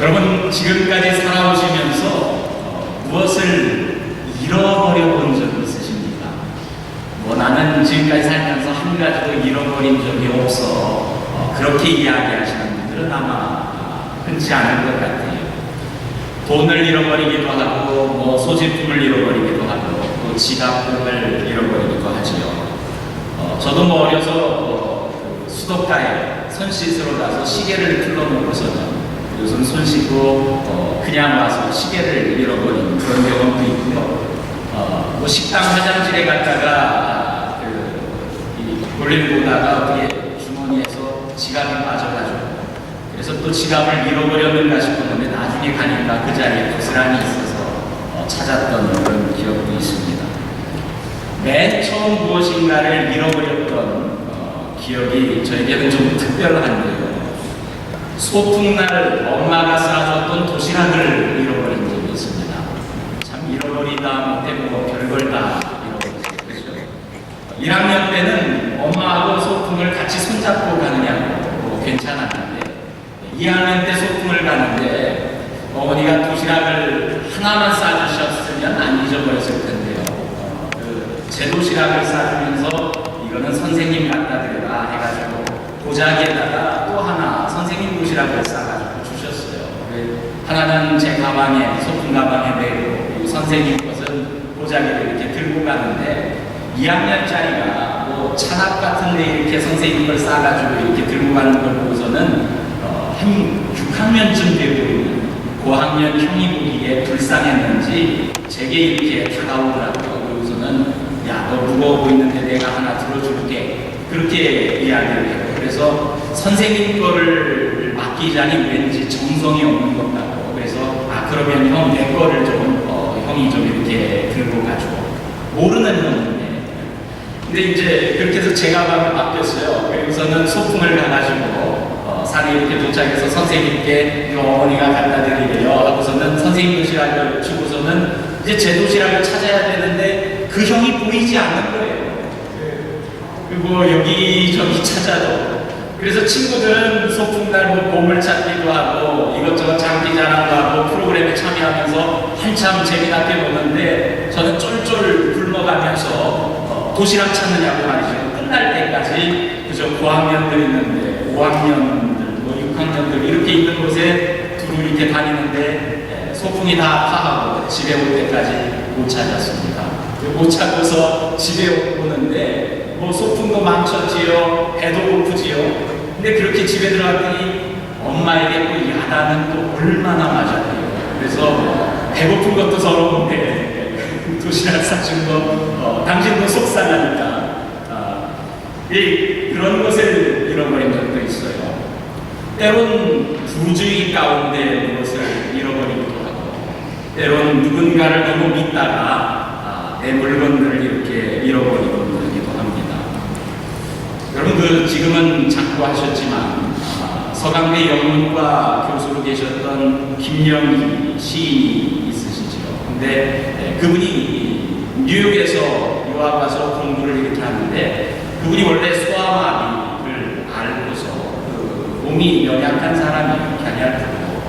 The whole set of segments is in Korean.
여러분 지금까지 살아오시면서 무엇을 잃어버려 본 적이 있으십니까? 뭐 나는 지금까지 살면서 한 가지도 잃어버린 적이 없어, 그렇게 이야기하시는 분들은 아마 흔치 않을 것 같아요. 돈을 잃어버리기도 하고 뭐 소지품을 잃어버리기도 하고 또 지갑 등을 잃어버리기도 하지요. 저도 뭐 어려서 수도가에 손 씻으러 가서 시계를 풀러놓고서는 요즘 손 씻고 그냥 와서 시계를 잃어버린 그런 경험도 있고요. 뭐 식당 화장실에 갔다가 볼일 보다가 어떻게 주머니에서 지갑이 빠져가지고 그래서 또 지갑을 잃어버렸는가 싶었는데 나중에 가니까 그 자리에 고스란히 있어서 찾았던 그런 기억도 있습니다. 맨 처음 무엇인가를 잃어버렸던 기억이 저에게는 좀 특별한데요. 소풍날 엄마가 싸줬던 도시락을 잃어버린 적이 있습니다. 참 잃어버리다 못해 뭐 별걸 다 잃어버렸죠. 1학년 때는 엄마하고 소풍을 같이 손잡고 가느냐고 뭐 괜찮았는데 2학년 때 소풍을 가는데 어머니가 도시락을 하나만 싸주셨으면 안 잊어버렸을 텐데요. 제 도시락을 싸주면서 이거는 선생님 갖다 드려라 해가지고 도자기에다가 또 하나 선생님 도시락을 싸가지고 주셨어요. 하나는 제 가방에, 소품 가방에 메고 선생님 것은 도자기를 이렇게 들고 가는데 2학년짜리가 뭐 찬압 같은 데 이렇게 선생님 걸 싸가지고 이렇게 들고 가는 걸 보고서는 한 6학년쯤 되고 있는 고학년 형이 보기에 불쌍했는지 제게 이렇게 다가오더라고요. 그러고서는 야, 너 무거워 보이는데 내가 하나 들어줄게. 그렇게 이야기를 해요. 그래서 선생님 거를 맡기자니 왠지 정성이 없는 것 같고 그래서 그러면 형 내 거를 좀 형이 좀 이렇게 들고 가지고 모르는 형인데 근데 이제 그렇게 해서 제 가방을 맡겼어요. 그래서는 소풍을 가가지고 산에 이렇게 도착해서 선생님께 이거 어머니가 갖다 드리래요 하고서는 선생님 도시락을 주고서는 이제 제 도시락을 찾아야 되는데 그 형이 보이지 않는 거예요. 그리고 여기저기 찾아도 그래서 친구들은 소풍날 뭐 보물찾기도 하고 이것저것 장기자랑도 하고 프로그램에 참여하면서 한참 재미나게 노는데 저는 쫄쫄 굶어가면서 도시락 찾느냐고 말이죠. 끝날 때까지 그저 고학년들 있는데 5학년들 뭐 6학년들 이렇게 있는 곳에 두루 이렇게 다니는데 소풍이 다 파하고 집에 올 때까지 못 찾았습니다. 못 찾고서 집에 오는데 뭐 소풍도 망쳤지요. 배도 고프지요. 근데 그렇게 집에 들어갔더니 엄마에게 또 야단은 또 얼마나 맞았대요. 그래서 배고픈 것도 서러운데 도시락 사준 거 당신도 속상하니까 그런 것을 잃어버린 적도 있어요. 때론 부주의 가운데 무엇을 잃어버리기도 하고 때론 누군가를 너무 믿다가 내 물건들을 이렇게 잃어버리고 하기도 합니다. 여러분 지금은 자꾸 하셨지만 서강대 영문과 교수로 계셨던 김영희 시인이 있으시죠. 근데 그분이 뉴욕에서 유학 가서 공부를 이렇게 하는데 그분이 원래 소아마비를 앓고서 몸이 연약한 사람이 갸냘프고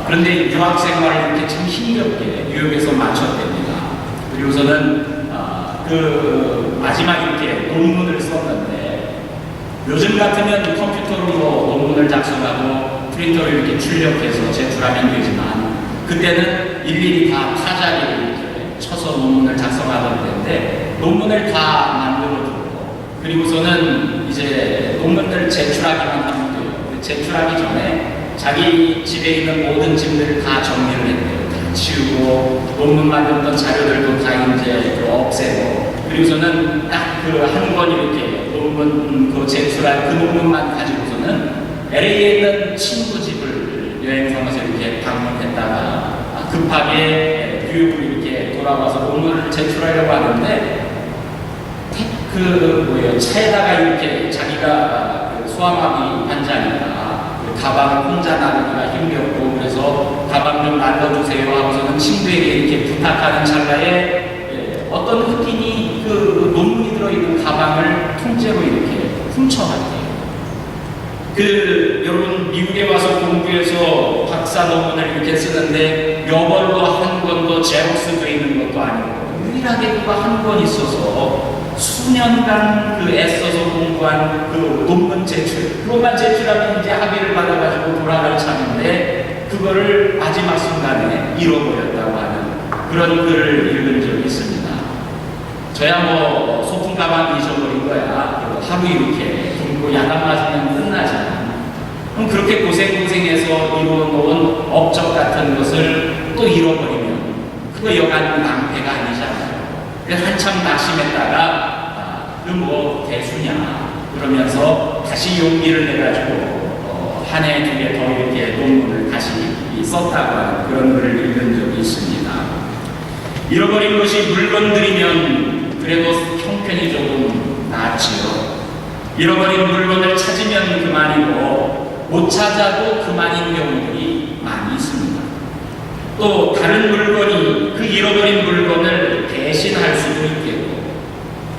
그런데 유학 생활을 이렇게 참 힘겹게 뉴욕에서 마쳤답니다. 그리고서는 마지막 이렇게 논문을 썼는데 요즘 같으면 컴퓨터로 논문을 작성하고 프린터로 이렇게 출력해서 제출하면 되지만 그때는 일일이 다 타자기를 이렇게 쳐서 논문을 작성하던 때인데 논문을 다 만들어두고 그리고서는 이제 논문을 제출하기만 하면 돼요. 제출하기 전에 자기 집에 있는 모든 짐들을 다 정리를 했대요. 다 치우고 논문 만들었던 자료들도 다 이제 없애고 그리고서는 딱 그 한 권 이렇게 논문 그 제출한 그 논문만 가지고서는 LA에 있는 친구 집을 여행 삼아서 이렇게 방문했다가 급하게 뉴욕으로 이렇게 돌아와서 논문을 제출하려고 하는데 차에다가 이렇게 자기가 소아마비 환자니까 가방을 혼자 나르기가 힘겹고 그래서 가방 좀 날려주세요 하고서는 친구에게 이렇게 부탁하는 찰나에 어떤 흑인이 그 논문이 들어있는 가방을 통째로 이렇게 훔쳐갔대요. 여러분 미국에 와서 공부해서 박사 논문을 이렇게 쓰는데 여벌로 한 권도 제록스돼 있는 것도 아니고 유일하게 그가 한 권 있어서 수년간 그 애써서 공부한 그 논문 제출, 그것만 제출하면 이제 학위를 받아가지고 돌아갈 참인데 그거를 마지막 순간에 잃어버렸다고 하는 그런 글을 읽은 적이 있습니다. 저야 뭐 소품 가방 잊어버린 거야. 하루 이렇게 굶고 야단 맞으면 끝나잖아. 그럼 그렇게 고생해서 이루어놓은 업적 같은 것을 또 잃어버리면 그거 여간 낭패가 아니잖아요. 그래서 한참 낙심했다가 그 뭐 대수냐 그러면서 다시 용기를 내가지고 한 해 두 개 더 이렇게 논문을 다시 썼다고 하는 그런 글을 읽은 적이 있습니다. 잃어버린 것이 물건들이면 그래도 형편이 조금 낫지요. 잃어버린 물건을 찾으면 그만이고 못 찾아도 그만인 경우들이 많이 있습니다. 또 다른 물건이 그 잃어버린 물건을 대신할 수도 있겠고,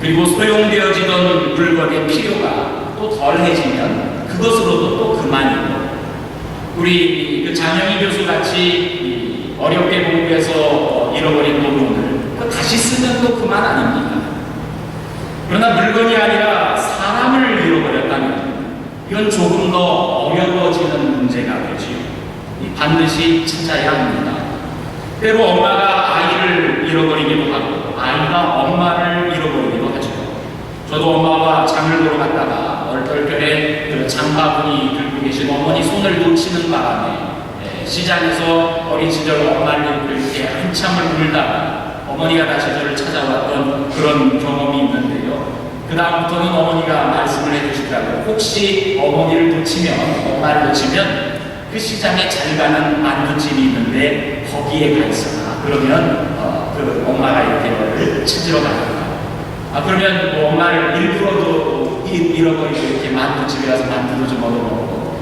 그리고 소용되어지던 물건의 필요가 또 덜해지면 그것으로도 또 그만이고, 우리 그 장영희 교수 같이 어렵게 공부해서 잃어버린 논문을 다시 쓰면 또 그만 아닙니까? 그러나 물건이 아니라 사람을 잃어버렸다면 이건 조금 더 어려워지는 문제가 되지요. 반드시 찾아야 합니다. 때로 엄마가 아이를 잃어버리기도 하고 아이가 엄마를 잃어버리기도 하죠. 저도 엄마와 장을 보러 갔다가 얼떨결에 그 장바구니 들고 계신 어머니 손을 놓치는 바람에 시장에서 어린 시절 엄마를 이렇게 한참을 울다가 어머니가 다시 저를 찾아왔던 그런 경험이 있는데요. 그 다음부터는 어머니가 말씀을 해주시더라고요. 혹시 어머니를 놓치면, 엄마를 놓치면 그 시장에 잘 가는 만두집이 있는데 거기에 가 있어라. 그러면 그 엄마가 이렇게 너를 찾으러 가니까. 그러면 뭐 엄마를 일부러도 잃어버리고 이렇게 만두집에 가서 만두도 좀 얻어먹고.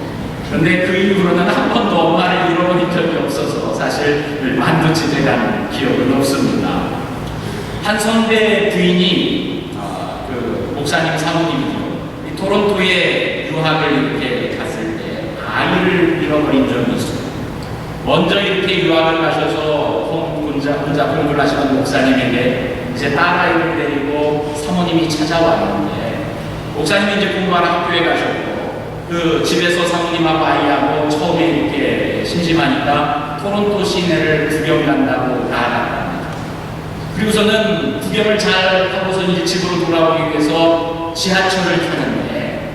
그런데 그 이후로는 한 번도 엄마를 잃어버린 적이 없어서 사실 만두집에 간 기억은 없습니다. 한 선배 부인이 그 목사님 사모님이죠. 토론토에 유학을 이렇게 갔을 때 아이를 잃어버린 적이 있어요. 먼저 이렇게 유학을 가셔서 혼자 공부를 하시는 목사님에게 이제 딸아이를 데리고 사모님이 찾아왔는데, 목사님이 이제 공부하러 학교에 가셨고 그 집에서 사모님하고 아이하고 처음에 이렇게 심심하니까 토론토 시내를 구경 간다고 나아갔답니다. 그리고서는 구경을 잘 하고서 이제 집으로 돌아오기 위해서 지하철을 타는데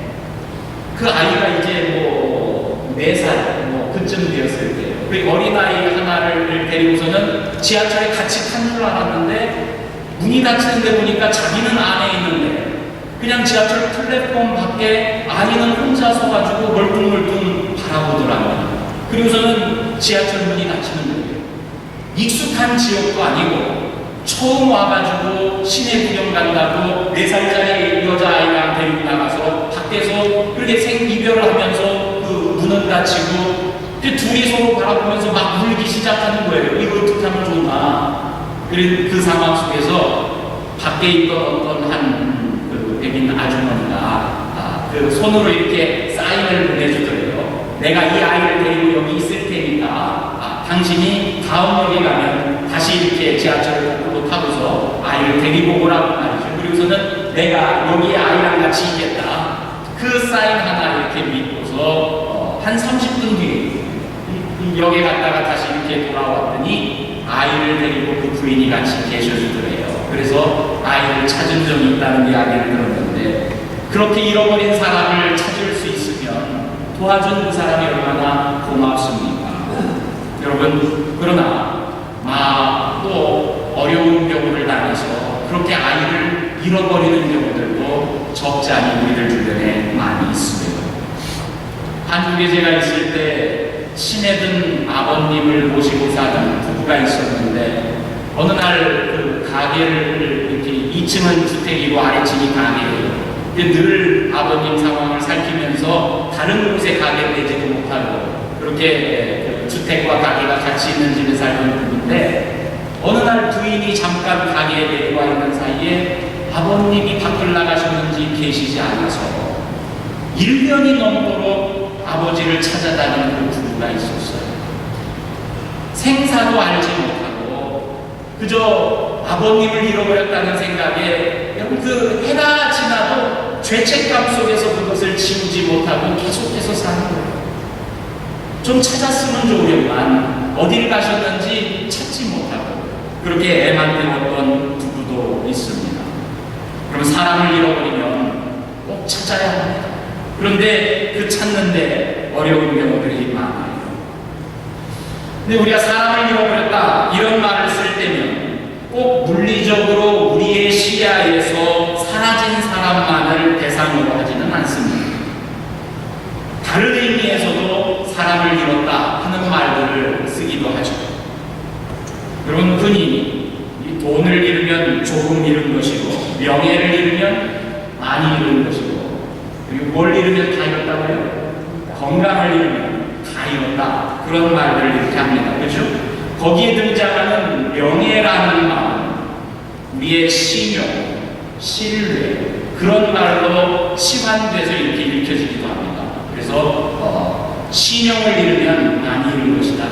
그 아이가 이제 뭐 4살 그쯤 되었을 때요. 그 어린아이 하나를 데리고서는 지하철에 같이 탄 줄 알았는데 문이 닫히는데 보니까 자기는 안에 있는데 그냥 지하철 플랫폼 밖에 아이는 혼자 서가지고 멀뚱멀뚱 바라보더라고요. 그리고서는 지하철 문이 닫히는 거예요. 익숙한 지역도 아니고 처음 와가지고 시내 구경 간다고 4살짜리 여자아이랑 데리고 나가서 밖에서 그렇게 생이별을 하면서 그 문은 닫히고 둘이 서로 바라보면서 막 울기 시작하는 거예요. 이거 어떻게 하면 좋나. 그 상황 속에서 밖에 있던 어떤 그 백인 아주머니가 그 손으로 이렇게 사인을 보내주더래요. 내가 이 아이를 데리고 여기 있을 테니까 당신이 다음 역에 가면 다시 이렇게 지하철을 거꾸로 타고서 아이를 데리고 오라고 말이죠. 그리고서는 내가 여기에 아이랑 같이 있겠다. 그 사인 하나 이렇게 믿고서 한 30분 뒤에 역에 갔다가 다시 이렇게 돌아왔더니 아이를 데리고 그 부인이 같이 계셔주더래요. 그래서 아이를 찾은 적이 있다는 이야기를 들었는데, 그렇게 잃어버린 사람을 찾을 수 있으면 도와준 그 사람이 얼마나 고맙습니까? 여러분, 그러나 또 어려운 경우를 당해서 그렇게 아이를 잃어버리는 경우들도 적지 않은 우리들 주변에 많이 있습니다. 한국에 제가 있을 때 시내 든 아버님을 모시고 사는 부부가 있었는데, 어느 날 그 가게를 이렇게 2층은 주택이고 아래층이 가게예요. 늘 아버님 상황을 살피면서 다른 곳에 가게를 내지도 못하고 그렇게 주택과 가게가 같이 있는 집에 살던 부부인데, 어느 날 부인이 잠깐 가게에 내려와 있는 사이에 아버님이 밖을 나가셨는지 계시지 않아서 1년이 넘도록 아버지를 찾아다니는 그 부부가 있었어요. 생사도 알지 못하고 그저 아버님을 잃어버렸다는 생각에 그 해가 지나도 죄책감 속에서 그것을 지우지 못하고 계속해서 사는 거예요. 좀 찾았으면 좋으련만 어딜 가셨는지 찾지 못하고 그렇게 애만 태웠던 부부도 있습니다. 그럼 사람을 잃어버리면 꼭 찾아야 합니다. 그런데 그 찾는데 어려운 경우들이 많아요. 근데 우리가 사람을 잃어버렸다 이런 말을 쓸 때면 꼭 물리적으로 우리의 시야에서 사라진 사람만을 대상으로 하지는 않습니다. 다른 의미에서도 사람을 잃었다 하는 말들을 쓰기도 하죠. 여러분, 흔히 돈을 잃으면 조금 잃은 것이고 명예를 잃으면 많이 잃은 것이고 그리고 뭘 잃으면 다 잃었다고요? 건강을 잃으면 다 잃었다. 그런 말들을 이렇게 합니다. 그렇죠? 거기에 등장하는 명예라는 말은 우리의 신용, 신뢰 그런 말로 치환돼서 이렇게 읽혀지기도 합니다. 그래서 신용을 잃으면 많이 잃은 것이다.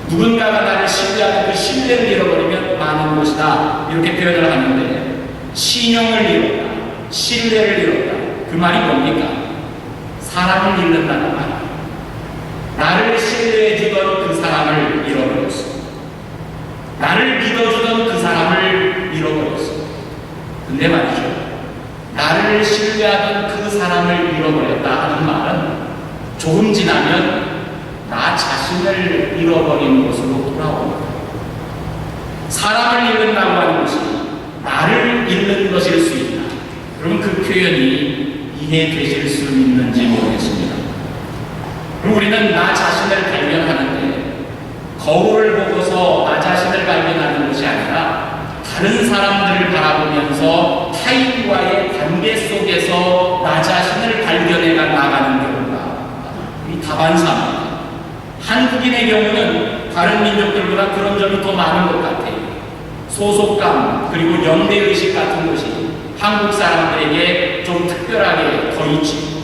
누군가가 나를 신뢰하는 그 신뢰를 잃어버리면 많은 것이다. 이렇게 표현을 하는데 신용을 잃었다, 신뢰를 잃었다. 그 말이 뭡니까? 사람을 잃는다는 말. 나를 신뢰해주던 그 사람을 잃어버렸어. 나를 믿어주던 그 사람을 잃어버렸어. 근데 말이죠, 나를 신뢰하던 그 사람을 잃어버렸다 하는 말은 조금 지나면 나 자신을 잃어버린 것으로 돌아옵니다. 사람을 잃는다고 하는 것이 나를 잃는 것일 수 있다. 그럼 그 표현이 이해되실 수 있는지 모르겠습니다. 그럼 우리는 나 자신을 발견하는데 거울을 보고서 나 자신을 발견하는 것이 아니라 다른 사람들을 바라보면서 타인과의 관계 속에서 나 자신을 발견해가 나가는 경우가 이 다반사입니다. 한국인의 경우는 다른 민족들보다 그런 점이 더 많은 것 같아요. 소속감 그리고 연대의식 같은 것이 한국 사람들에게 좀 특별하게 더 있지.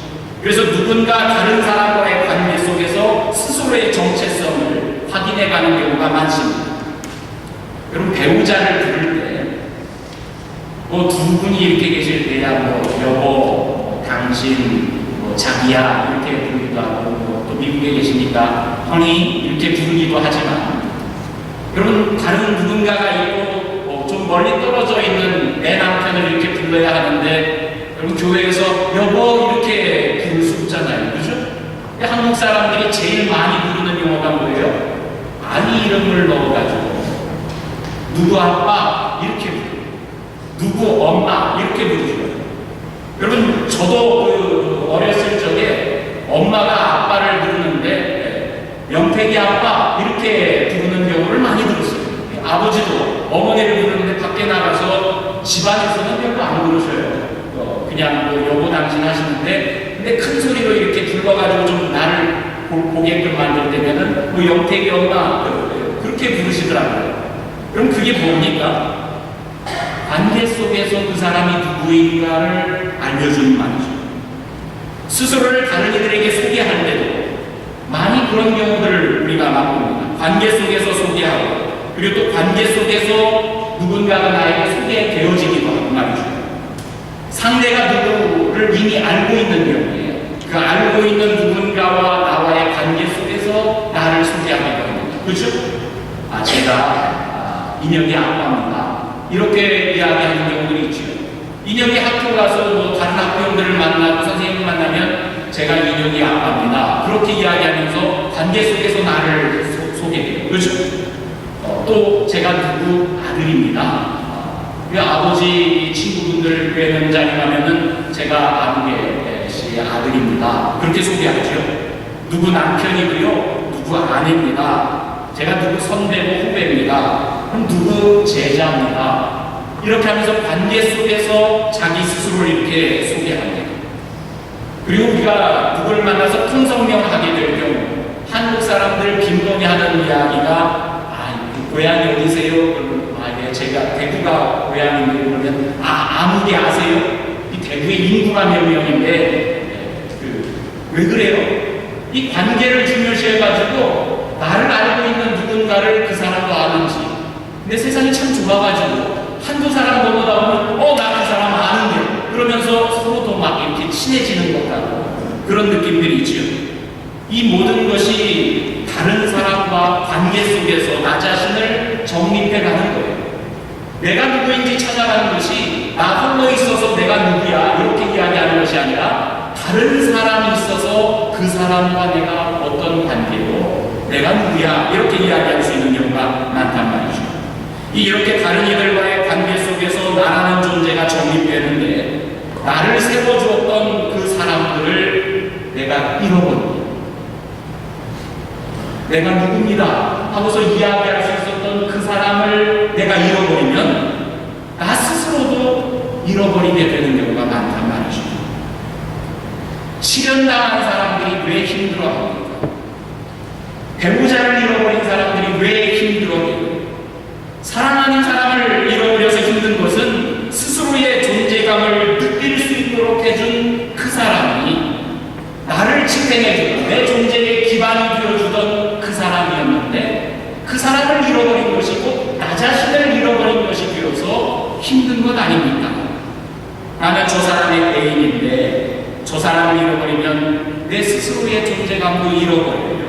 그래서 누군가 다른 사람과의 관계 속에서 스스로의 정체성을 확인해가는 경우가 많습니다. 여러분, 배우자를 부를 때 두 분이 이렇게 계실 때야 여보, 당신, 자기야 이렇게 부르기도 하고 또 미국에 계시니까 허니 이렇게 부르기도 하지만 여러분, 다른 누군가가 있고 좀 멀리 떨어져 있는 내 남편을 이렇게 불러야 하는데 여러분, 교회에서 여보 이렇게 부를 수 없잖아요. 그죠? 한국 사람들이 제일 많이 부르는 용어가 뭐예요? 아니 이름을 넣어가지고 누구 아빠 이렇게 부르고 누구 엄마 이렇게 부르죠. 여러분, 저도 어렸을 적에 엄마가 아빠를 부르는데 영택이 아빠 이렇게 부르는 경우를 많이 들었어요. 아버지도 어머니를 부르는데 밖에 나가서 집안에서는 별로 안 부르셔요. 그냥 여보 당신 하시는데 근데 큰 소리로 이렇게 불러가지고 좀 나를 보게끔 만들 때면은 영택이 엄마 그렇게 부르시더라고요. 그럼 그게 뭡니까? 관계 속에서 그 사람이 누구인가를 알려주는 말이죠. 스스로를 다른 이들에게 소개할 때도 많이 그런 경우들을 우리가 맛봅니다. 관계 속에서 소개하고 그리고 또 관계 속에서 누군가가 나에게 소개되어지기도 하고 말이죠. 상대가 누구를 이미 알고 있는 경우에 그 알고 있는 누군가와 나와의 관계 속에서 나를 소개하기도 합니다. 그렇죠? 제가 인혁이 아빠입니다. 이렇게 이야기하는 경우들이 있죠. 인혁이 학교 가서 다른 학부형들을 만나고 선생님을 만나면 제가 인혁이 아빠입니다. 그렇게 이야기하면서 관계 속에서 나를 소개해요. 그렇죠? 또 제가 누구 아들입니다. 아버지 친구분들 외면장에 가면은 제가 아무개 씨의 아들입니다. 그렇게 소개하죠. 누구 남편이고요. 누구 아내입니다. 제가 누구 선배고 후배입니다. 그럼 누구 제자입니다. 이렇게 하면서 관계 속에서 자기 스스로를 이렇게 소개합니다. 그리고 우리가 누구를 만나서 통성명을 하게 될 경우 한국 사람들 빈번히 하는 이야기가 고향이 어디세요? 그러면 예, 제가 대구가 고향인데 그러면 아무개 아세요? 이 대구의 인구가 몇 명인데 왜 그래요? 이 관계를 중요시해가지고 나를 알고 있는 누군가를 그 사람도 아는지. 근데 세상이 참 좁아가지고 한두 사람 넘어다 보면 나 그 사람 아는데 그러면서 서로도 막 이렇게 친해지는 것 같고 그런 느낌들이 있죠. 이 모든 것이 다른 사람과 관계 속에서 나 자신을 정립해 가는 거예요. 내가 누구인지 찾아가는 것이 나 홀로 있어서 내가 누구야 이렇게 이야기하는 것이 아니라 다른 사람이 있어서 그 사람과 내가 어떤 관계로 내가 누구야 이렇게 이야기할 수 있는 경우가 많단 말이죠. 이렇게 다른 이들과의 관계 속에서 나라는 존재가 정립되는데 나를 세워주었던 그 사람들을 내가 잃어버립니다. 내가 누굽니다 하고서 이야기할 수 있었던 그 사람을 내가 잃어버리면 나 스스로도 잃어버리게 되는 경우가 많단 말이죠. 실현당한 사람들이 왜 힘들어합니까? 배우자를 잃어버린 사람들이 왜 힘들어해요? 사랑하는 사람을 잃어버려서 힘든 것은 스스로의 존재감을 느낄 수 있도록 해준 그 사람이 나를 지탱해주던 내 존재의 기반이 되어주던 그 사람이었는데 그 사람을 잃어버린 것이고 나 자신을 잃어버린 것이 비로소 힘든 것 아닙니까? 나는 저 사람의 애인인데 저 사람을 잃어버리면 내 스스로의 존재감도 잃어버려요.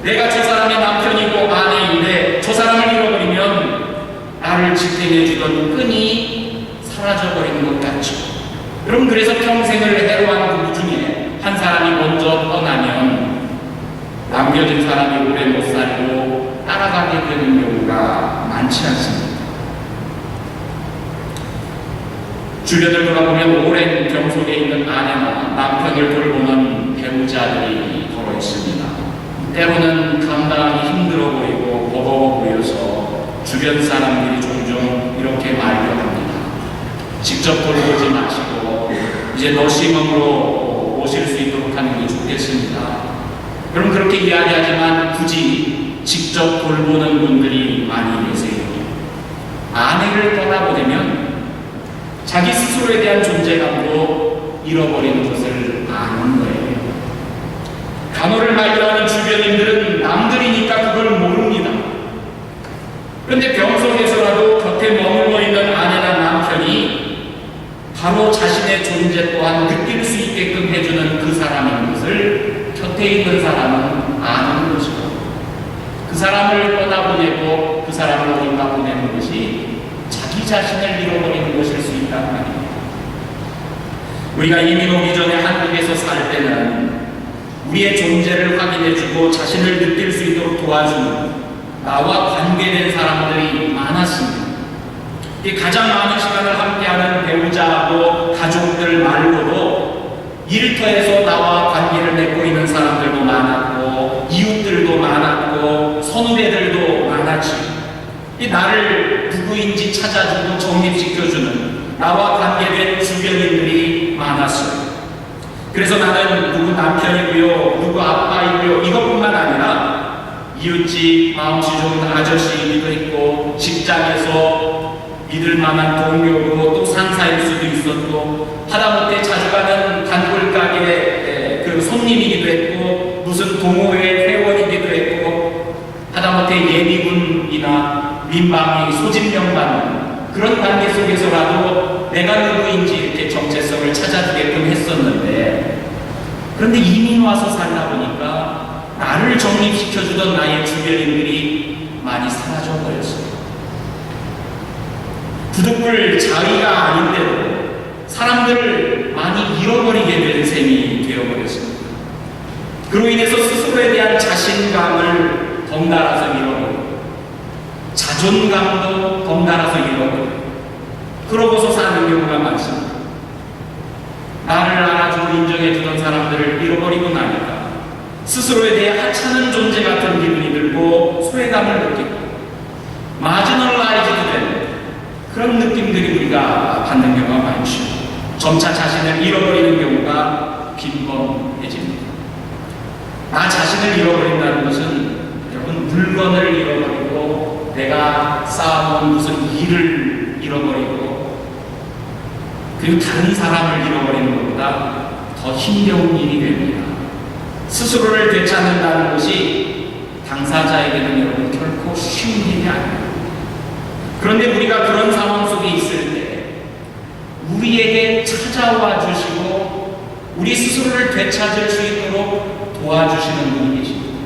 내가 저 사람의 남편이고 아내인데 저 사람을 잃어버리면 나를 지탱해주던 끈이 사라져버리는 것 같죠. 여러분, 그래서 평생을 해로한 부부 중에 한 사람이 먼저 떠나면 남겨진 사람이 오래 못 살고 따라가게 되는 경우가 많지 않습니다. 주변을 돌아보면 오랜 병속에 있는 아내나 남편을 돌보는 배우자들이 더러 있습니다. 때로는 감당하기 힘들어 보이고 버거워 보여서 주변 사람들이 종종 이렇게 말도 합니다. 직접 돌보지 마시고 이제 너시멈으로 모실 수 있도록 하는 게 좋겠습니다. 여러분, 그렇게 이야기하지만 굳이 직접 돌보는 분들이 많이 계세요. 아내를 떠나보내면 자기 스스로에 대한 존재감도 잃어버리는 것을 아는 거예요. 간호를 말려하는 주변인들은 남들이니까 그걸 모릅니다. 그런데 병석에서라도 곁에 머물러 있는 아내나 남편이 바로 자신의 존재 또한 느낄 수 있게끔 해주는 그 사람인 것을 곁에 있는 사람은 아는 것이고, 그 사람을 떠나보내고 그 사람을 어딘가 보내는 것이 자기 자신을 잃어버리는 것일 수 있다는 말입니다. 우리가 이민 오기 전에 한국에서 살 때는 우리의 존재를 확인해주고 자신을 느낄 수 있도록 도와주는 나와 관계된 사람들이 많았습니다. 가장 많은 시간을 함께하는 배우자하고 가족들 말고도 일터에서 나와 관계를 맺고 있는 사람들도 많았고 이웃들도 많았고 선후배들도 많았지. 나를 누구인지 찾아주고 정립시켜주는 나와 관계된 주변인들이 많았어요. 그래서 나는 누구 남편이고요, 누구 아빠이고요, 이것뿐만 아니라 이웃집 마음씨 좋은 아저씨도 있고, 직장에서 믿을 만한 동료고 또 상사일 수도 있었고, 하다못해 자주 가는 단골 가게 그 손님이기도 했고, 무슨 동호회 회원이기도 했고, 하다못해 예비군이나 민방위 소집령 받는 그런 관계 속에서라도 내가 누구인지 이렇게 정체성을 찾아주게끔 했었는데, 그런데 이민 와서 살다 보니까 나를 정립시켜주던 나의 주변인들이 많이 사라져버렸어요. 부득불 자의가 아닌데도 사람들을 많이 잃어버리게 된 셈이 되어버렸습니다. 그로 인해서 스스로에 대한 자신감을 덩달아서 잃어버리고 자존감도 덩달아서 잃어버리고 그러고서 사는 경우가 많습니다. 나를 알아주고 인정해주던 사람들을 잃어버리고 나니까 스스로에 대해 하찮은 존재 같은 기분이 들고 소외감을 느끼고 마지널라이즈도 되는 그런 느낌들이 우리가 받는 경우가 많죠. 점차 자신을 잃어버리는 경우가 빈번해집니다. 나 자신을 잃어버린다는 것은 여러분 물건을 잃어버리고 내가 쌓아놓은 무슨 일을 잃어버리고 그리고 다른 사람을 잃어버리는 것보다 더 힘겨운 일이 됩니다. 스스로를 되찾는다는 것이 당사자에게는 여러분 결코 쉬운 일이 아닙니다. 그런데 우리가 그런 상황 속에 있을 때 우리에게 찾아와 주시고 우리 스스로를 되찾을 수 있도록 도와주시는 분이 계십니다.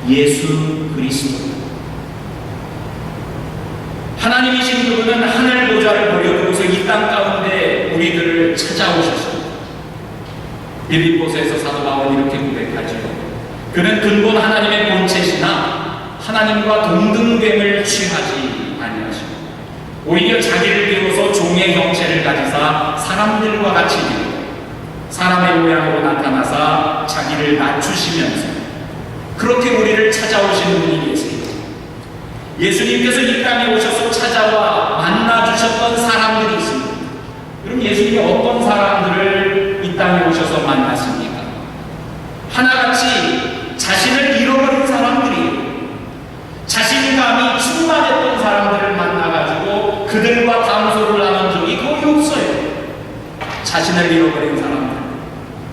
예수 그리스도. 하나님이신 그분은 하늘 보좌를 버려두고서 이 땅 가운데 우리들을 찾아오셨습니다. 빌립보서에서 사도 바울은 이렇게 고백하죠. 그는 근본 하나님의 본체시나 하나님과 동등됨을 취하지 아니하시고 오히려 자기를 비워서 종의 형체를 가지사 사람들과 같이 되고 사람의 모양으로 나타나사 자기를 낮추시면서 그렇게 우리를 찾아오시는 분이 계십니다. 예수님께서 이 땅에 오셔서 찾아와 만나주셨던 사람들이 있습니다. 그럼 예수님이 어떤 사람들을 이 땅에 오셔서 만났습니까? 하나같이 자신을 잃어버린 사람들이에요. 자신감이 충만했던 사람들을 만나가지고 그들과 담소를 나눈 적이 거의 없어요. 자신을 잃어버린 사람들,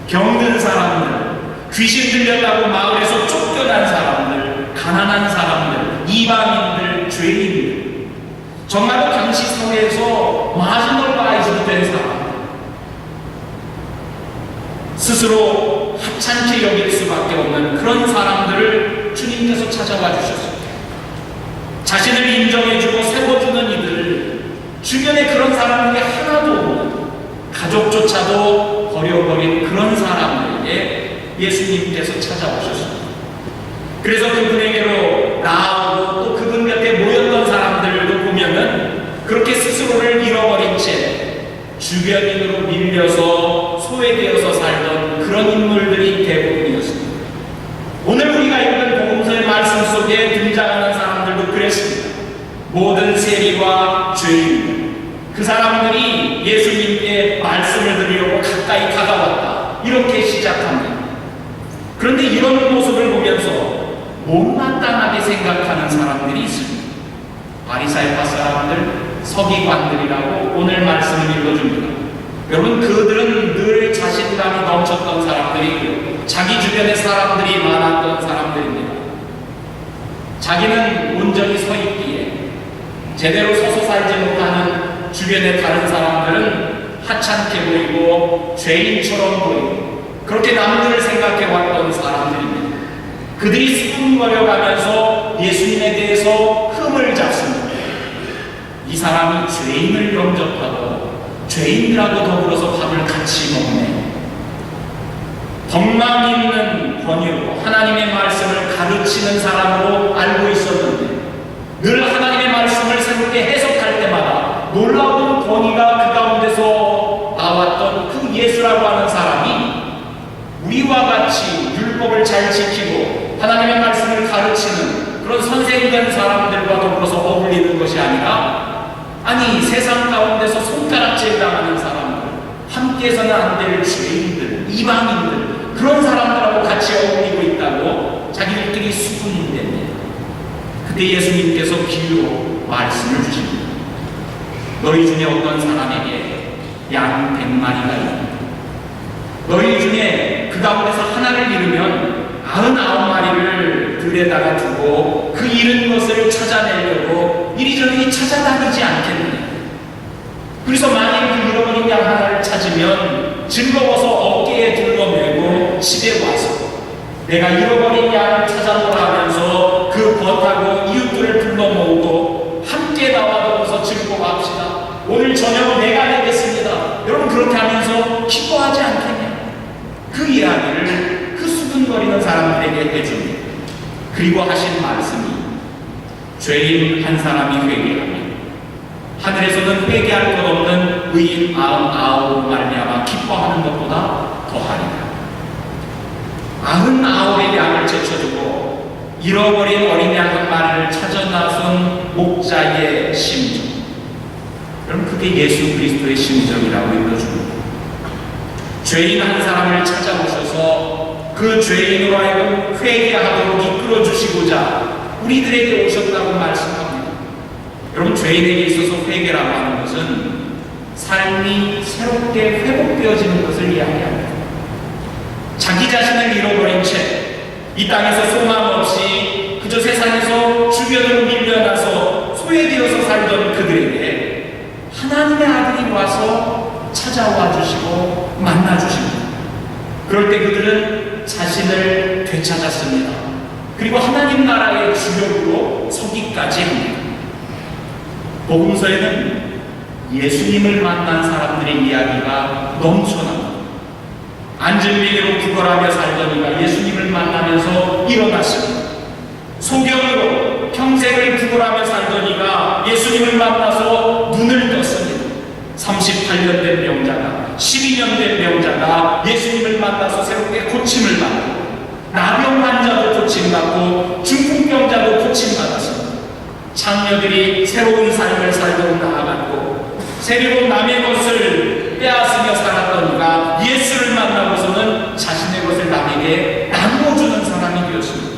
병든 사람들, 귀신 들렸다고 마을에서 쫓겨난 사람들, 가난한 사람들, 이방인들, 죄인들, 정말로 당시 사회에서 마지노라이즈드 된 사람들, 스스로 하찮게 여길 수밖에 없는 그런 사람들을 주님께서 찾아와 주셨습니다. 자신을 인정해주고 세워주는 이들, 주변에 그런 사람들이 하나도 없는, 가족조차도 버려버린 그런 사람들에게 예수님께서 찾아오셨습니다. 그래서 그분에게로 나아오고 또 그분 곁에 모였던 사람들도 보면은 그렇게 스스로를 잃어버린 채 주변인으로 밀려서 소외되어서 살던 그런 인물들이 대부분이었습니다. 오늘 우리가 읽은 복음서의 말씀 속에 등장하는 사람들도 그랬습니다. 모든 세리와 죄인, 그 사람들이 예수님께 말씀을 들으려고 가까이 다가왔다, 이렇게 시작합니다. 그런데 이런 모습을 보면서 못마땅하게 생각하는 사람들이 있습니다. 바리사이파 사람들, 서기관들이라고 오늘 말씀을 읽어줍니다. 여러분, 그들은 늘 자신감이 넘쳤던 사람들이고요, 자기 주변에 사람들이 많았던 사람들입니다. 자기는 온전히 서 있기에 제대로 서서 살지 못하는 주변의 다른 사람들은 하찮게 보이고 죄인처럼 보이고 그렇게 남들을 생각해 왔던 사람들입니다. 그들이 수군거려가면서 예수님에 대해서 흠을 잡습니다. 이 사람이 죄인을 영접하고 죄인들하고 더불어서 밥을 같이 먹네. 덕망 있는 권위로 하나님의 말씀을 가르치는 사람으로 알고 있었는데 늘 하나님의 말씀을 새롭게 해석할 때마다 놀라운 권위가 그 가운데서 나왔던 그 예수라고 하는 사람이 우리와 같이 율법을 잘 지키고 하나님의 말씀을 가르치는 그런 선생된 사람들과 더불어서 어울리는 것이 아니라, 아니 세상 가운데서 손가락질 당하는 사람들, 함께해서는 안 될 죄인들, 이방인들, 그런 사람들하고 같이 어울리고 있다고 자기들끼리 수군인데, 그때 예수님께서 비유로 말씀을 주십니다. 너희 중에 어떤 사람에게 양 100마리가 있다. 너희 중에 그 가운데서 하나를 잃으면 99마리를 들에다가 두고 그 잃은 것을 찾아내려고 이리저리 찾아다니지 않겠느냐. 그래서 만일 그 잃어버린 양 하나를 찾으면 즐거워서 어깨에 둘러매고 집에 와서 내가 잃어버린 양을 찾아보라 하면서 그 벗하고 이웃들을 불러 모으고 함께 나와서 즐거워합시다. 오늘 저녁 내가 내겠습니다. 여러분, 그렇게 하면서 기뻐하지 않겠냐. 그 이야기를 그 수군거리는 사람들에게 해줍니다. 그리고 하신 말씀이 죄인 한 사람이 회개하면 하늘에서는 회개할 것 없는 의인 99 말미암아 기뻐하는 것보다 더하리라. 99의 양을 제쳐주고 잃어버린 어린 양 한 마리를 찾아 나선 목자의 심정, 그럼 그게 예수 그리스도의 심정이라고 읽어줍니다. 죄인 한 사람을 찾아오셔서 그 죄인으로 하여금 회개하도록 이끌어주시고자 우리들에게 오셨다고 말씀합니다. 여러분, 죄인에게 있어서 회개라고 하는 것은 삶이 새롭게 회복되어지는 것을 이야기합니다. 자기 자신을 잃어버린 채 이 땅에서 소망 없이 그저 세상에서 주변으로 밀려나서 소외되어서 살던 그들에게 하나님의 아들이 와서 찾아와 주시고 만나 주십니다. 그럴 때 그들은 자신을 되찾았습니다. 그리고 하나님 나라의 주역으로 서기까지 합니다. 복음서에는 예수님을 만난 사람들의 이야기가 넘쳐납니다. 앉은 베개로 구걸하며 살던 이가 예수님을 만나면서 일어났습니다. 소경으로 평생을 구걸하며 살던 이가 예수님을 만나서 눈을 떴습니다. 38년 된 병자가, 12년 된 병자가 예수님을 만나서 새롭게 고침을 받고, 나병 환자도 고침받고 중풍병자도 고침받았습니다. 장녀들이 새로운 삶을 살도록 나아갔고, 새로운 남의 것을 빼앗으며 살았던 이가 예수를 만나고서는 자신의 것을 남에게 나누어주는 사람이 되었습니다.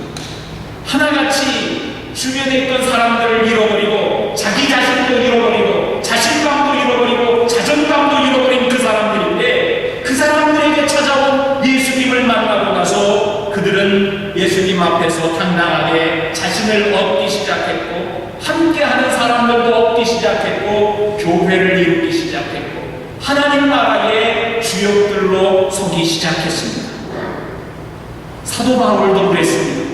하나같이 주변에 있던 사람들을 잃어버리고 자기 자신도 잃어버리고 자신감도 잃어버리고 자존감도 잃어버린 그 사람들인데, 그 사람들에게 찾아온 예수님을 만나고 나서 그들은 예수님 앞에서 당당하게 자신을 얻기 시작했고, 함께하는 사람들도 얻기 시작했고, 교회를 이루기 시작했고, 하나님 나라의 주역들로 서기 시작했습니다. 사도 바울도 그랬습니다.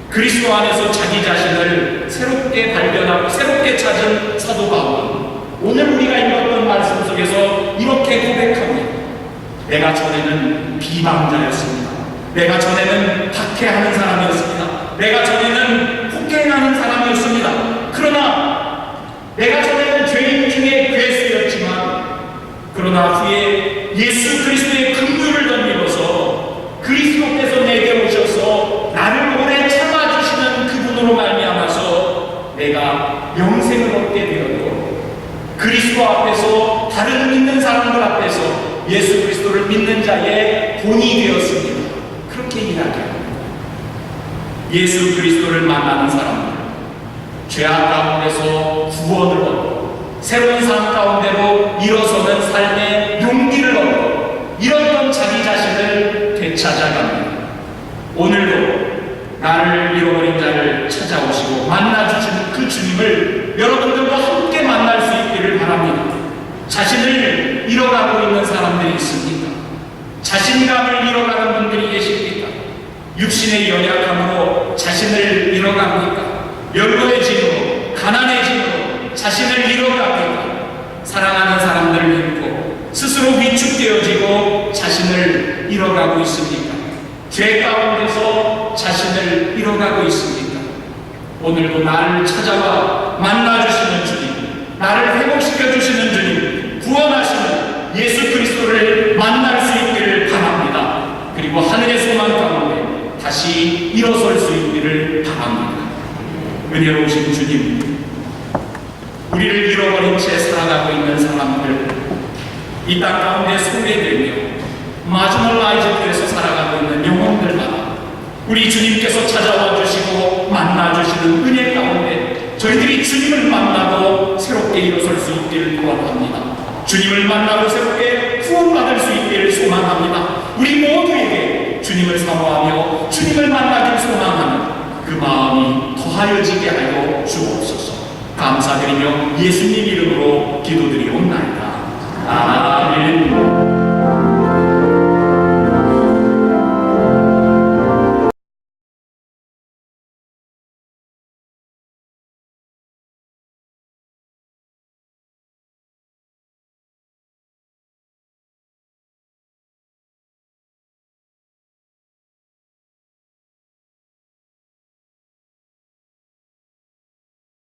그리스도 안에서 자기 자신을 새롭게 발견하고 새롭게 찾은 사도 바울은 오늘 우리가 읽었던 말씀 속에서 이렇게 고백합니다. 내가 전에는 비방자였습니다. 내가 전에는 박해하는 사람이었습니다. 내가 전에는 폭행하는 사람이었습니다. 그러나 내가 전에는 죄인 중에 괴수였지만, 그러나 후에 예수 그리스도의 긍휼을 덧입어서 그리스도께서 내게 오셔서 나를 오래 참아주시는 그분으로 말미암아서 내가 영생을 얻게 되었고, 그리스도 앞에서, 다른 믿는 사람들 앞에서 예수 그리스도를 믿는 자의 본이 되었습니다. 그렇게 이야기합니다. 예수 그리스도를 만나는 사람들, 죄악 가운데서 구원을 얻고 새로운 삶 가운데로 일어서는 삶의 용기를 얻고 잃었던 자기 자신을 되찾아갑니다. 오늘도 나를 잃어버린 자를 찾아오시고 만나주시는 그 주님을 여러분들과 함께 만날 수 있기를 바랍니다. 자신을 잃어가고 있는 사람들이 있습니까? 자신감을 잃어가는 분들이 계십니까? 육신의 연약함으로 자신을 잃어갑니까? 열거해짐으로, 가난해짐으로 자신을 잃어갑니까? 사랑하는 사람들을 잃고 스스로 위축되어지고 자신을 잃어가고 있습니까? 죄 가운데서 자신을 잃어가고 있습니까? 오늘도 나를 찾아와 만나주시는 주님, 나를 회복시켜주시는 주님, 구원하시는 예수 그리스도를 만날 수 있기를 바랍니다. 그리고 하늘의 소망 가운데 다시 일어설 수 있기를 바랍니다. 은혜로우신 주님, 우리를 잃어버린 채 살아가고 있는 사람들, 이 땅 가운데 소외되며 마지노라이즈에서 살아가고 있는 영혼들마다 우리 주님께서 찾아와 주시고 만나 주시는 은혜 가운데 저희들이 주님을 만나고 새롭게 일어설 수 있기를 구원합니다. 주님을 만나고 새롭게 구원받을 수 있기를 소망합니다. 우리 모두에게 주님을 사모하며 주님을 만나길 소망하는 그 마음이 더하여지게 하여 주옵소서. 감사드리며 예수님 이름으로 기도드리옵나이다. 아멘.